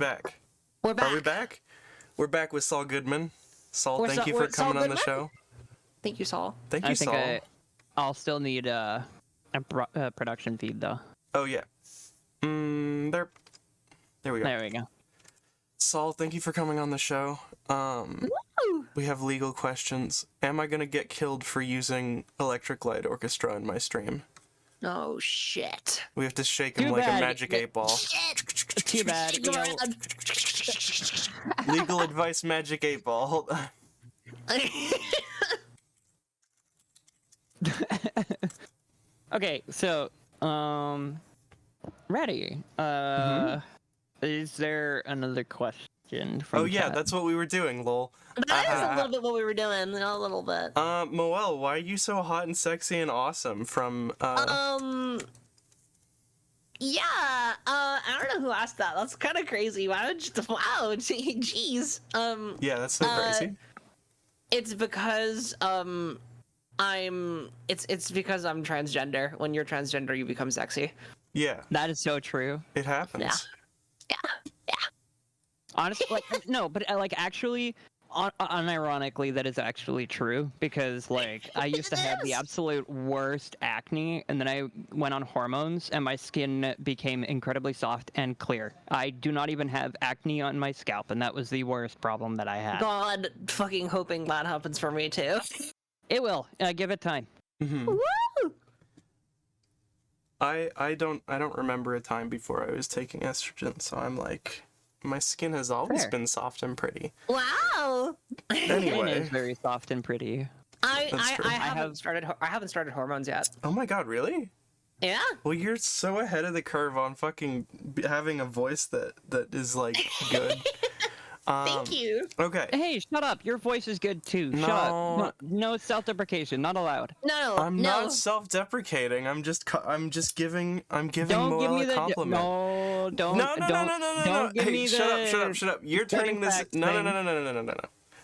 Back. We're back. Are we back? We're back with Saul Goodman. Saul, thank you for Saul coming on the Goodman? show. Thank you, Saul. Thank you, Saul. I'll still need a production feed though. Oh yeah. There we go. There we go. Saul, thank you for coming on the show. Woo! We have legal questions. Am I gonna get killed for using Electric Light Orchestra in my stream? Oh shit. We have to shake him Too like a bad. magic 8 ball. Shit. Too bad. You know, Legal advice, magic 8 ball. Hold on. okay, so ready. Is there another question from Oh yeah, chat? that's what we were doing, lol. That is a little bit what we were doing, a little bit. Moelle, why are you so hot and sexy and awesome from Yeah, I don't know who asked that. That's kind of crazy. Why would you, wow, jeez. Yeah, that's so crazy. It's because, it's because I'm transgender. When you're transgender, you become sexy. Yeah, That is so true. it happens. Yeah. Honestly, like no, but like actually, unironically, that is actually true because like I used to have the absolute worst acne, and then I went on hormones, and my skin became incredibly soft and clear. I do not even have acne on my scalp, and that was the worst problem that I had. God, fucking hoping that happens for me too. It will. Give it time. Mm-hmm. Woo! I don't remember a time before I was taking estrogen, so I'm like, my skin has always Fair. been soft and pretty. Wow. Skin Anyway, is very soft and pretty. That's true. I haven't started hormones yet. oh my god, really? Yeah. Well, you're so ahead of the curve on fucking having a voice that is like good. Thank you. Okay. Hey, shut up! Your voice is good too. Shut up. No self-deprecation. Not allowed. No, I'm no. not self-deprecating. I'm just giving Don't give Moelle me a the compliment. No, don't. No. Don't give Hey, me shut up. You're turning this. facts No. thing.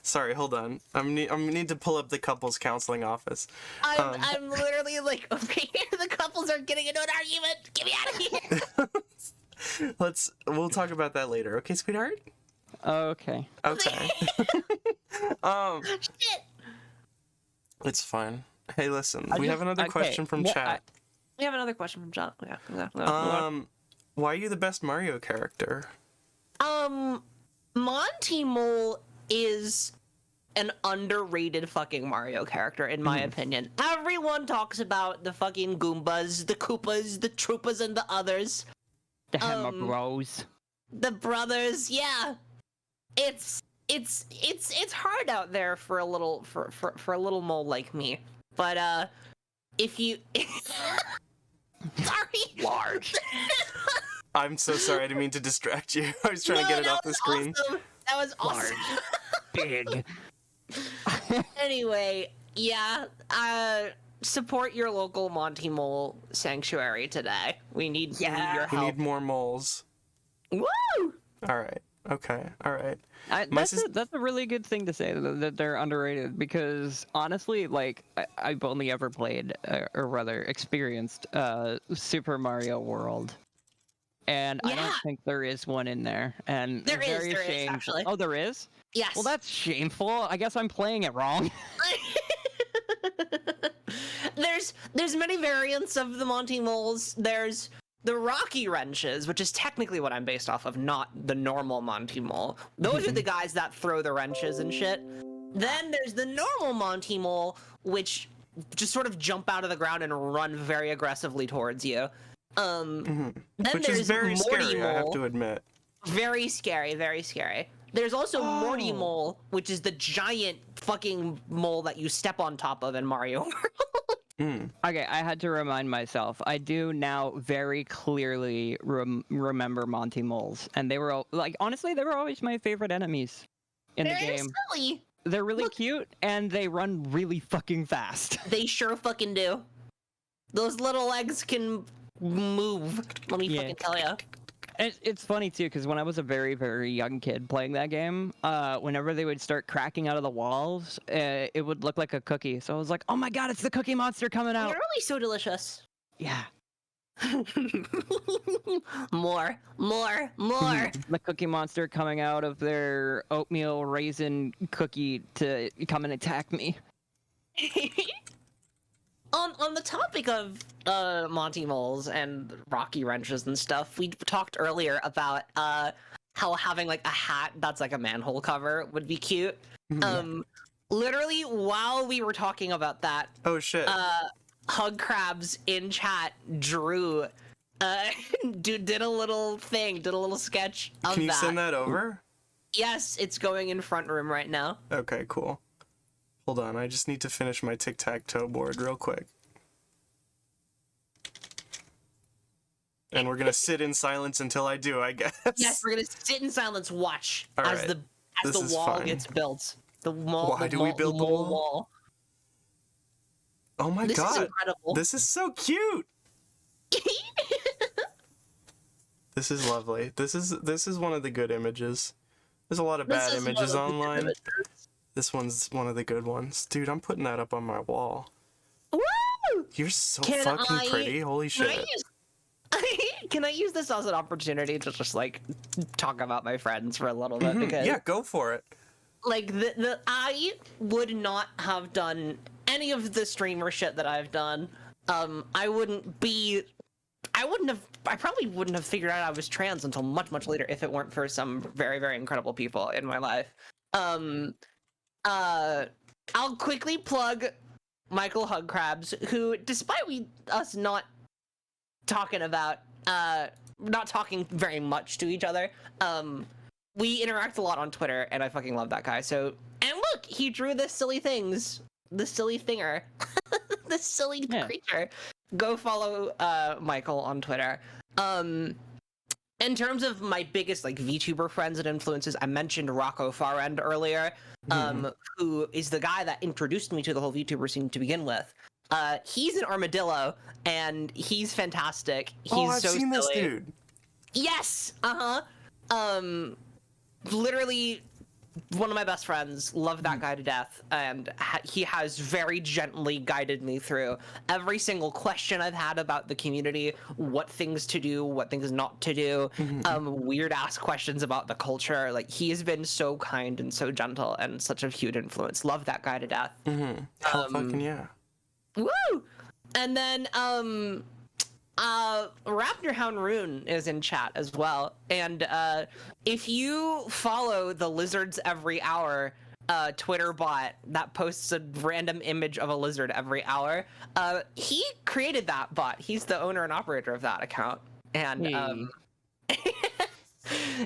Sorry, hold on. I need to pull up the couples counseling office. I'm literally like over here. The couples are getting into an argument. Get me out of here. We'll talk about that later. Okay, sweetheart? Okay. Okay. Shit. It's fine. Hey, listen. I We just- have another okay, question from what- chat. We have another question from John. Yeah. Why are you the best Mario character? MontyMoelle is an underrated fucking Mario character, in my opinion. Everyone talks about the fucking Goombas, the Koopas, the Troopas, and the others. The Hammer Bros. The brothers, yeah. It's hard out there for a little for a little mole like me. But if you sorry. Large. I'm so sorry. I didn't mean to distract you. I was trying to get it off the screen. Awesome. That was awesome. Big. Anyway, yeah, support your local MontyMoelle sanctuary today. We need your We help. need more moles. Woo! All right. Okay. All right. That's a really good thing to say that they're underrated because honestly, like I've only ever played or rather experienced Super Mario World, and I Yeah. don't think there is one in there. And There is, very there is, shameful. actually. Oh, there is. Yes. Well, that's shameful. I guess I'm playing it wrong. There's many variants of the MontyMoles. There's the Rocky Wrenches, which is technically what I'm based off of, not the normal MontyMoelle. Those are the guys that throw the wrenches and shit. Then there's the normal MontyMoelle, which just sort of jump out of the ground and run very aggressively towards you. Then Which there's is very Morty scary, I have Mole. to admit. Very scary, very scary. There's also Morty Mole, which is the giant fucking mole that you step on top of in Mario World. Okay, I had to remind myself. I do now very clearly remember MontyMoles, and they were like honestly, they were always my favorite enemies in the Very game. silly. They're really cute, and they run really fucking fast. They sure fucking do. Those little legs can move. Let me Yeah. fucking tell you. It's funny too, because when I was a very, very young kid playing that game, whenever they would start cracking out of the walls, it would look like a cookie. So I was like, "Oh my god, it's the Cookie Monster coming out!" They're really so delicious. Yeah. More. The Cookie Monster coming out of their oatmeal raisin cookie to come and attack me. On the topic of MontyMoles and Rocky wrenches and stuff, we talked earlier about how having like a hat that's like a manhole cover would be cute. Literally while we were talking about that, Oh shit. Hug Crabs in chat drew did a little sketch of Can you that. send that over? Yes, it's going in front room right now. Okay, cool. Hold on, I just need to finish my tic-tac-toe board real quick. And we're gonna sit in silence until I do, I guess. Yes, we're gonna sit in silence, watch All as right. the This is wall fine. gets built. The wall. Why do we build the mole wall? Oh my This is god. incredible. This is so cute. This is lovely. This is one of the good images. There's a lot of bad images online. This one's one of the good ones. Dude, I'm putting that up on my wall. Woo! You're so Can fucking I- pretty. Holy Can shit. can I use this as an opportunity to just like talk about my friends for a little bit? Because Yeah, go for it. like I would not have done any of the streamer shit that I've done. I probably wouldn't have figured out I was trans until much, much later if it weren't for some very, very incredible people in my life. I'll quickly plug Michael Hugcrabs, who, despite us not talking very much to each other, we interact a lot on Twitter, and I fucking love that guy. So, and look, he drew this silly thinger, this silly creature. Go follow Michael on Twitter. In terms of my biggest like VTuber friends and influences, I mentioned Rocco Farend earlier, who is the guy that introduced me to the whole VTuber scene to begin with. He's an armadillo, and he's fantastic. He's I've so seen this silly. dude. Yes. Literally one of my best friends. Love that guy to death, and he has very gently guided me through every single question I've had about the community, what things to do, what things not to do, weird ass questions about the culture. Like, he has been so kind and so gentle and such a huge influence. Love that guy to death. Hell fucking yeah. Woo! And then Raptor Hound Rune is in chat as well. And if you follow the Lizards Every Hour Twitter bot that posts a random image of a lizard every hour, he created that bot. He's the owner and operator of that account. And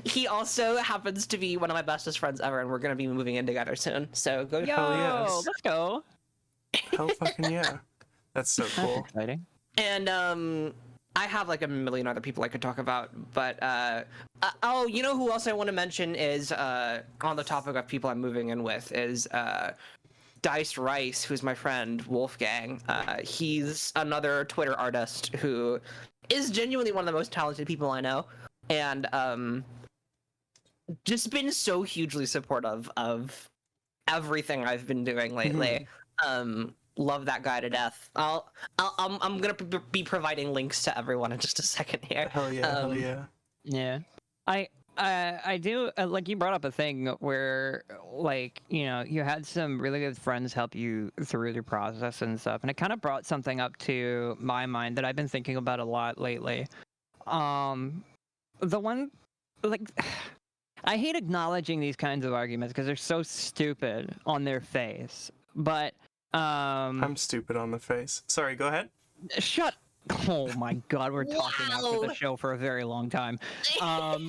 he also happens to be one of my bestest friends ever, and we're going to be moving in together soon. So go. Yo, Hell yes. let's go. Hell fucking yeah. That's so cool. Exciting. And I have like a million other people I could talk about, but oh, you know who else I want to mention is on the topic of people I'm moving in with is Dice Rice, who's my friend Wolfgang. He's another Twitter artist who is genuinely one of the most talented people I know, and just been so hugely supportive of everything I've been doing lately. Love that guy to death. I'm gonna be providing links to everyone in just a second here. Hell yeah, hell yeah. Yeah, I do like you brought up a thing where like you had some really good friends help you through the process and stuff, and it kind of brought something up to my mind that I've been thinking about a lot lately. The one like I hate acknowledging these kinds of arguments because they're so stupid on their face, but I'm stupid on the face. Sorry, go ahead. Shut. Oh my god, we're talking after Wow. the show for a very long time. But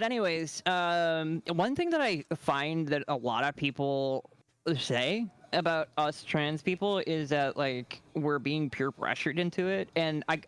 anyways, one thing that I find that a lot of people say about us trans people is that like we're being peer pressured into it, and I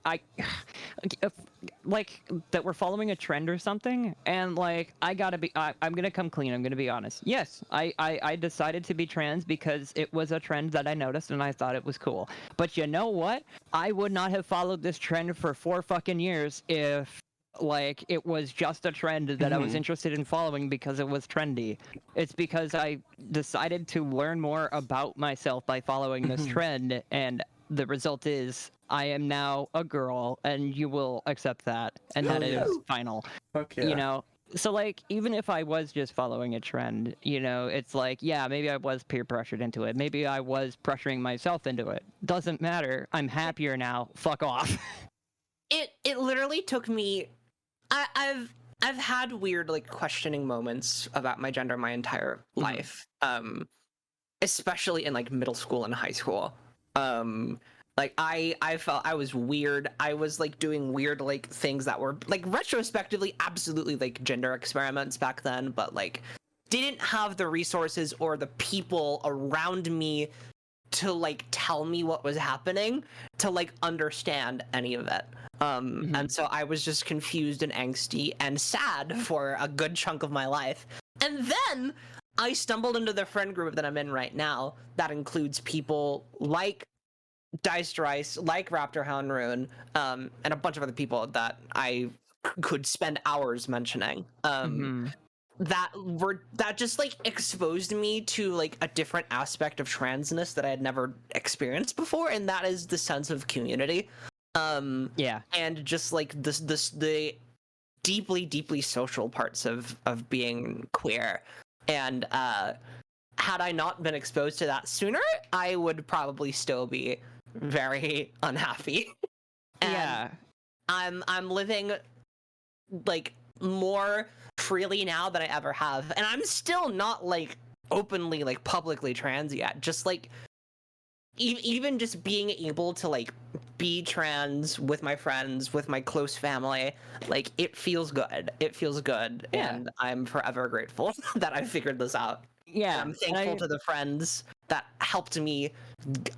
like that we're following a trend or something, and like I'm gonna come clean. I'm gonna be honest. Yes, I decided to be trans because it was a trend that I noticed and I thought it was cool. But you know what? I would not have followed this trend for 4 fucking years if like it was just a trend that I was interested in following because it was trendy. It's because I decided to learn more about myself by following this trend, and the result is I am now a girl, and you will accept that, and that is final. Fuck yeah. You know, so like even if I was just following a trend, you know, it's like, yeah, maybe I was peer pressured into it, maybe I was pressuring myself into it. Doesn't matter. I'm happier now. Fuck off. It literally took me. I've had weird like questioning moments about my gender my entire life. Especially in like middle school and high school. Like I felt I was weird. I was like doing weird like things that were like retrospectively absolutely like gender experiments back then, but like didn't have the resources or the people around me to like tell me what was happening to like understand any of it. And so I was just confused and angsty and sad for a good chunk of my life. And then I stumbled into the friend group that I'm in right now that includes people like Diced Rice, like Raptor Hound Rune, and a bunch of other people that I could spend hours mentioning. That just like exposed me to like a different aspect of transness that I had never experienced before, and that is the sense of community. And just like the deeply social parts of being queer. And had I not been exposed to that sooner, I would probably still be very unhappy. And I'm living like more freely now than I ever have, and I'm still not like openly like publicly trans yet. Just like even just being able to like be trans with my friends, with my close family, like it feels good. It feels good, and I'm forever grateful that I figured this out. Yeah, and I'm thankful to the friends that helped me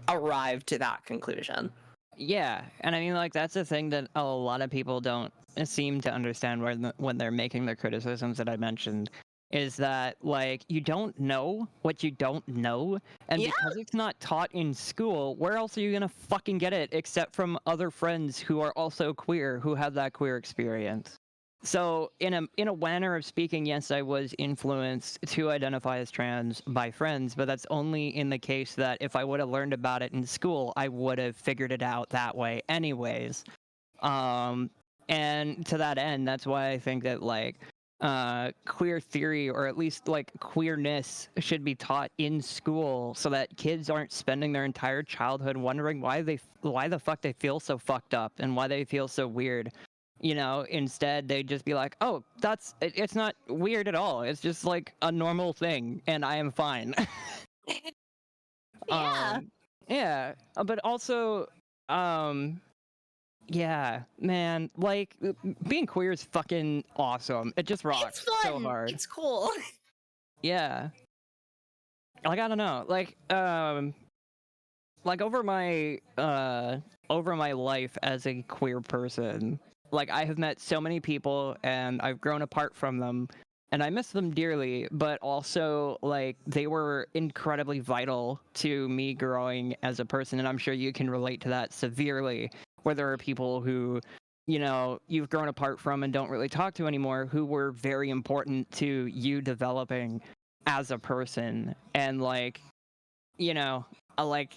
arrive to that conclusion. Yeah, and I mean, like, that's the thing that a lot of people don't seem to understand when they're making the criticisms that I mentioned, is that, like, you don't know what you don't know, and because it's not taught in school, where else are you gonna fucking get it except from other friends who are also queer, who have that queer experience? So, in a manner of speaking, yes, I was influenced to identify as trans by friends, but that's only in the case that if I would have learned about it in school, I would have figured it out that way anyways. And to that end, that's why I think that, like, queer theory, or at least, like, queerness should be taught in school so that kids aren't spending their entire childhood wondering why the fuck they feel so fucked up and why they feel so weird. You know, instead they'd just be like, oh, it's not weird at all. It's just like a normal thing, and I am fine. Yeah, but also, yeah, man, like, being queer is fucking awesome. It just rocks so hard. It's cool. Yeah. Like, I don't know, like over my life as a queer person, like, I have met so many people and I've grown apart from them, and I miss them dearly, but also, like, they were incredibly vital to me growing as a person, and I'm sure you can relate to that severely, where there are people who, you know, you've grown apart from and don't really talk to anymore, who were very important to you developing as a person. And, like, you know, I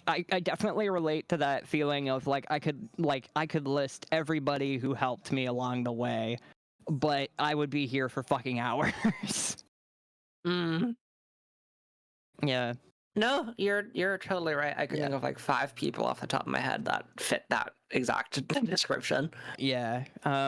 definitely relate to that feeling of like I could list everybody who helped me along the way, but I would be here for fucking hours. Yeah. No, you're totally right. I could think of like 5 people off the top of my head that fit that exact description. Yeah.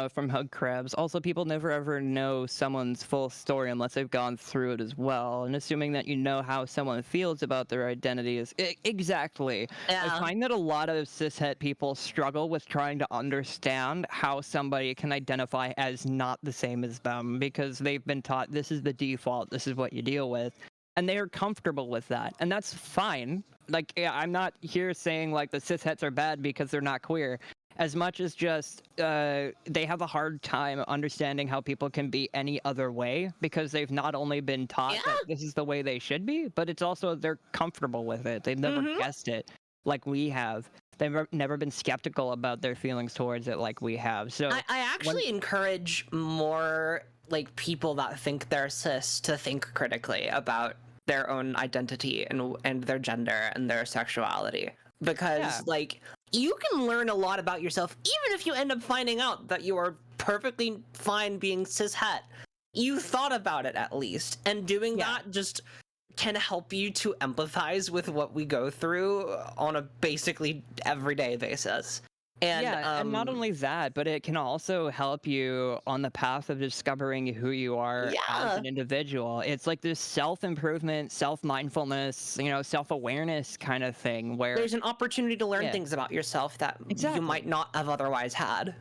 From Hug Crabs. Also, people never ever know someone's full story unless they've gone through it as well. And assuming that you know how someone feels about their identity is exactly. Yeah. I find that a lot of cishet people struggle with trying to understand how somebody can identify as not the same as them, because they've been taught this is the default, this is what you deal with. And they are comfortable with that, and that's fine. Like, yeah, I'm not here saying like the cishets are bad because they're not queer, as much as just they have a hard time understanding how people can be any other way, because they've not only been taught that this is the way they should be, but it's also they're comfortable with it. They've never guessed it like we have. They've never been skeptical about their feelings towards it like we have. So I actually encourage more like people that think they're cis to think critically about their own identity and their gender and their sexuality, because like you can learn a lot about yourself, even if you end up finding out that you are perfectly fine being cishet. You thought about it at least, and doing that just can help you to empathize with what we go through on a basically everyday basis. And, and not only that, but it can also help you on the path of discovering who you are as an individual. It's like this self-improvement, self-mindfulness, self-awareness kind of thing where there's an opportunity to learn things about yourself that you might not have otherwise had.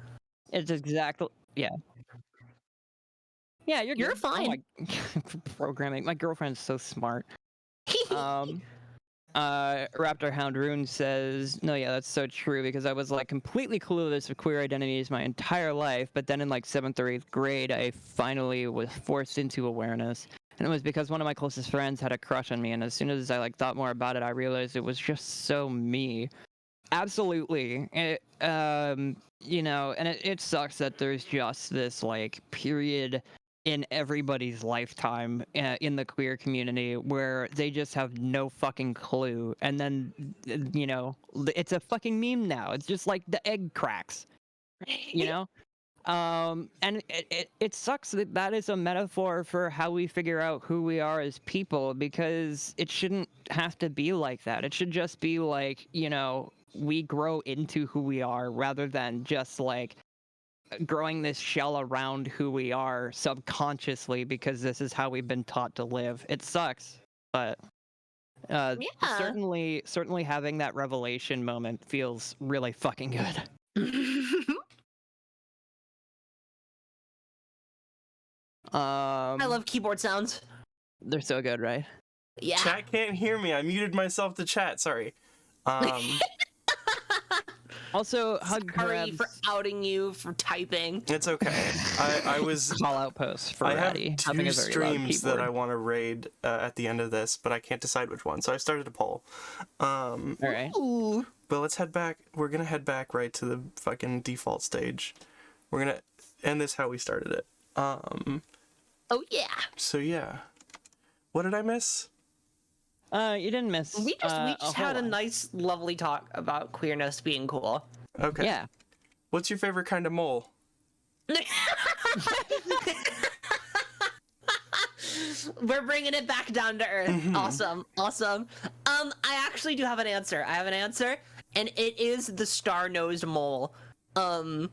It's exactly, Yeah, you're fine. Oh programming. My girlfriend's so smart. Raptor Hound Rune says, no, yeah, that's so true, because I was like completely clueless of queer identities my entire life, but then in like 7th or 8th grade, I finally was forced into awareness. And it was because one of my closest friends had a crush on me, and as soon as I like thought more about it, I realized it was just so me. Absolutely. And it sucks that there's just this like period in everybody's lifetime in the queer community where they just have no fucking clue, and then it's a fucking meme now. It's just like the egg cracks, and it sucks that is a metaphor for how we figure out who we are as people, because it shouldn't have to be like that. It should just be like, we grow into who we are rather than just like growing this shell around who we are subconsciously because this is how we've been taught to live. It sucks, but certainly having that revelation moment feels really fucking good. I love keyboard sounds. They're so good, right? Yeah. Chat can't hear me. I muted myself to chat. Sorry. Also, Hug Sorry for outing you for typing. It's okay. I was call out posts for I Ratty have two streams that I want to raid at the end of this, but I can't decide which one. So I started a poll. All right. Ooh. But let's head back. We're gonna head back right to the fucking default stage. We're gonna end this how we started it. Oh yeah. So yeah, what did I miss? You didn't miss. We just had a nice, lovely talk about queerness being cool. Okay. Yeah. What's your favorite kind of mole? We're bringing it back down to earth. Mm-hmm. Awesome. I actually do have an answer. I have an answer, and it is the star-nosed mole. The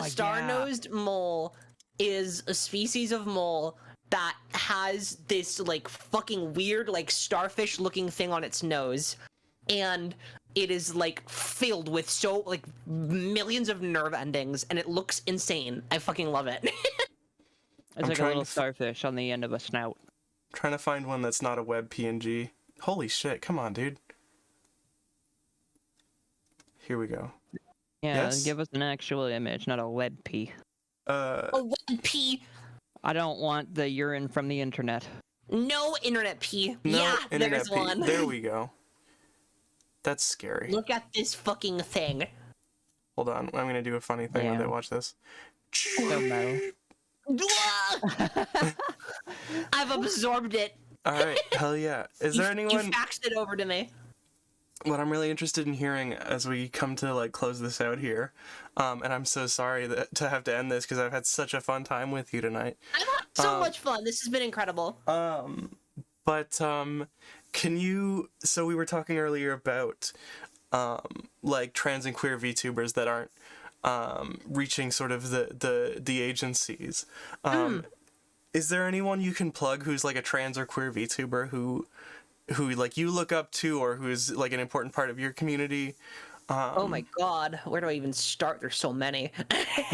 star-nosed mole is a species of mole that has this like fucking weird like starfish looking thing on its nose, and it is like filled with so like millions of nerve endings, and it looks insane. I fucking love it. It's like a little starfish on the end of a snout. Trying to find one that's not a web PNG. Holy shit, come on, dude. Here we go. Yeah, yes? Give us an actual image, not a web pee. A web pee. I don't want the urine from the internet. No internet pee. No yeah, internet there's pee. one. There we go. That's scary. Look at this fucking thing. Hold on, I'm gonna do a funny thing when they watch this. So no. I've absorbed it. Alright, hell yeah. Is there anyone... You faxed it over to me. What I'm really interested in hearing as we come to like close this out here, and I'm so sorry to have to end this because I've had such a fun time with you tonight. I've had so much fun. This has been incredible. But can you... So we were talking earlier about like trans and queer VTubers that aren't reaching sort of the agencies. Is there anyone you can plug who's like a trans or queer VTuber who like you look up to, or who's like an important part of your community? Oh my god, where do I even start? There's so many.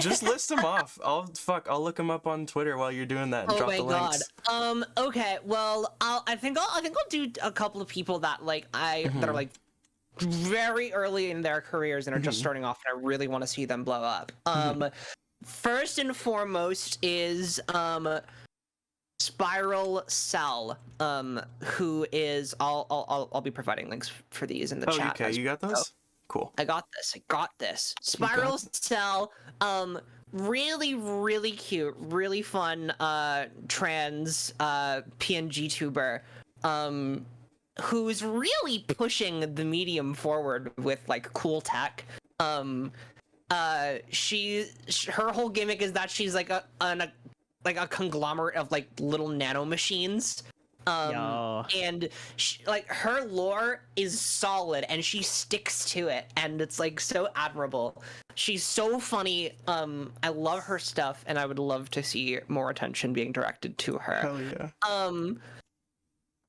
Just list them off. I'll look them up on Twitter while you're doing that and drop the links. Okay, well, I think I'll do a couple of people that like that are like very early in their careers and are just starting off, and I really want to see them blow up. First and foremost is Spiral Cell, who is I'll be providing links for these in the chat. Okay, you got those? Cool. I got this. Spiral Cell, really cute, really fun trans PNG tuber. who's really pushing the medium forward with like cool tech. Her whole gimmick is that she's like a conglomerate of like little nano machines. And like her lore is solid and she sticks to it, and it's like so admirable. She's so funny. I love her stuff, and I would love to see more attention being directed to her. Hell yeah.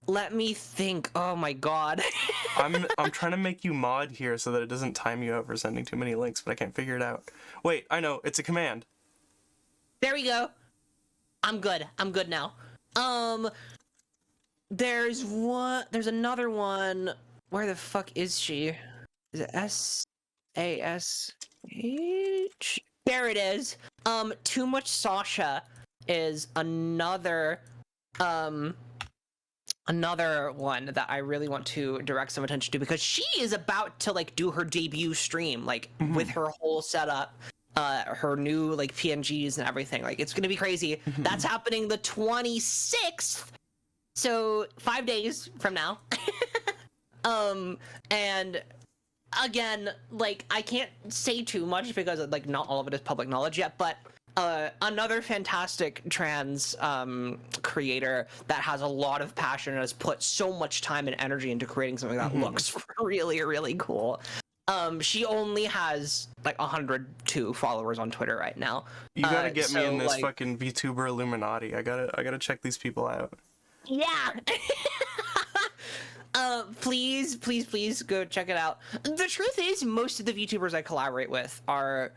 Let me think. Oh my god. I'm trying to make you mod here so that it doesn't time you out for sending too many links, but I can't figure it out. Wait, I know, it's a command. There we go. I'm good now. There's another one. Where the fuck is she? Is it SASH? There it is. Too Much Sasha is another one that I really want to direct some attention to, because she is about to like do her debut stream, like with her whole setup, her new like PNGs and everything. Like, it's gonna be crazy. That's happening the 26th. So 5 days from now. And again, like, I can't say too much because like not all of it is public knowledge yet, but another fantastic trans creator that has a lot of passion and has put so much time and energy into creating something that looks really, really cool. She only has like 102 followers on Twitter right now. You gotta get me in this like, fucking VTuber Illuminati. I gotta check these people out. Yeah. Please go check it out. The truth is, most of the VTubers I collaborate with are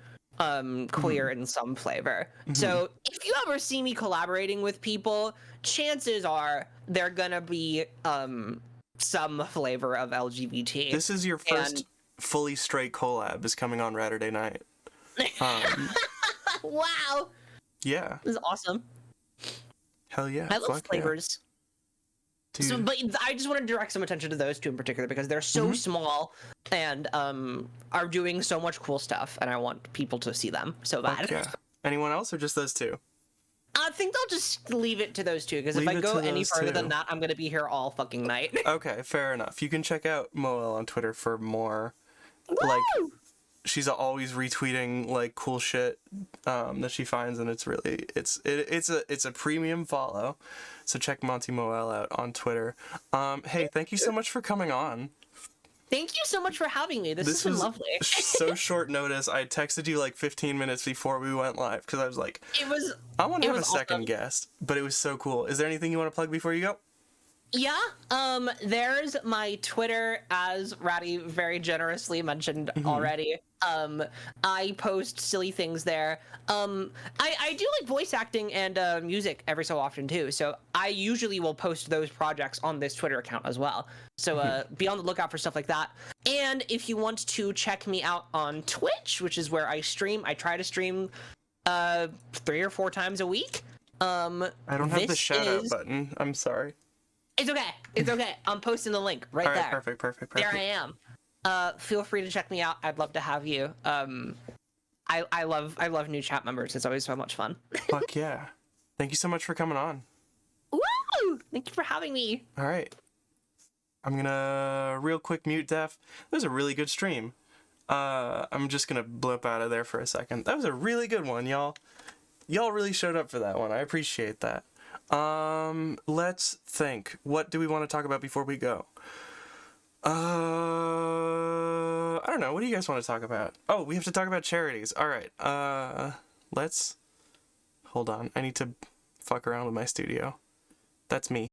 queer in some flavor. So if you ever see me collaborating with people, chances are they're gonna be some flavor of LGBT. This is your first fully straight collab is coming on RATURDAY night. Wow. Yeah. This is awesome. Hell yeah. I love flavors. Yeah. So, but I just want to direct some attention to those two in particular because they're so small and are doing so much cool stuff, and I want people to see them so bad. Yeah. Anyone else or just those two? I think I'll just leave it to those two, because if I go any further than that, I'm gonna be here all fucking night. Okay, fair enough. You can check out Moelle on Twitter for more. Woo! Like, she's always retweeting like cool shit that she finds, and it's really it's a premium follow. So check MontyMoelle out on Twitter. Hey, thank you so much for coming on. Thank you so much for having me. This has been lovely. So short notice. I texted you like 15 minutes before we went live because I was like, I want to have a second guest, but it was so cool. Is there anything you want to plug before you go? Yeah, there's my Twitter, as Ratty very generously mentioned already. I post silly things there. I do like voice acting and music every so often too, so I usually will post those projects on this Twitter account as well. So be on the lookout for stuff like that. And if you want to check me out on Twitch, which is where I stream, I try to stream 3 or 4 times a week. I don't have the shout out button. I'm sorry. It's okay. It's okay. I'm posting the link right there. Perfect. There I am. Feel free to check me out. I'd love to have you. I love new chat members. It's always so much fun. Fuck yeah. Thank you so much for coming on. Woo! Thank you for having me. All right. I'm gonna real quick mute Def. That was a really good stream. I'm just gonna blip out of there for a second. That was a really good one, y'all. Y'all really showed up for that one. I appreciate that. Let's think. What do we want to talk about before we go? I don't know. What do you guys want to talk about? Oh, we have to talk about charities. All right. Let's hold on. I need to fuck around with my studio. That's me.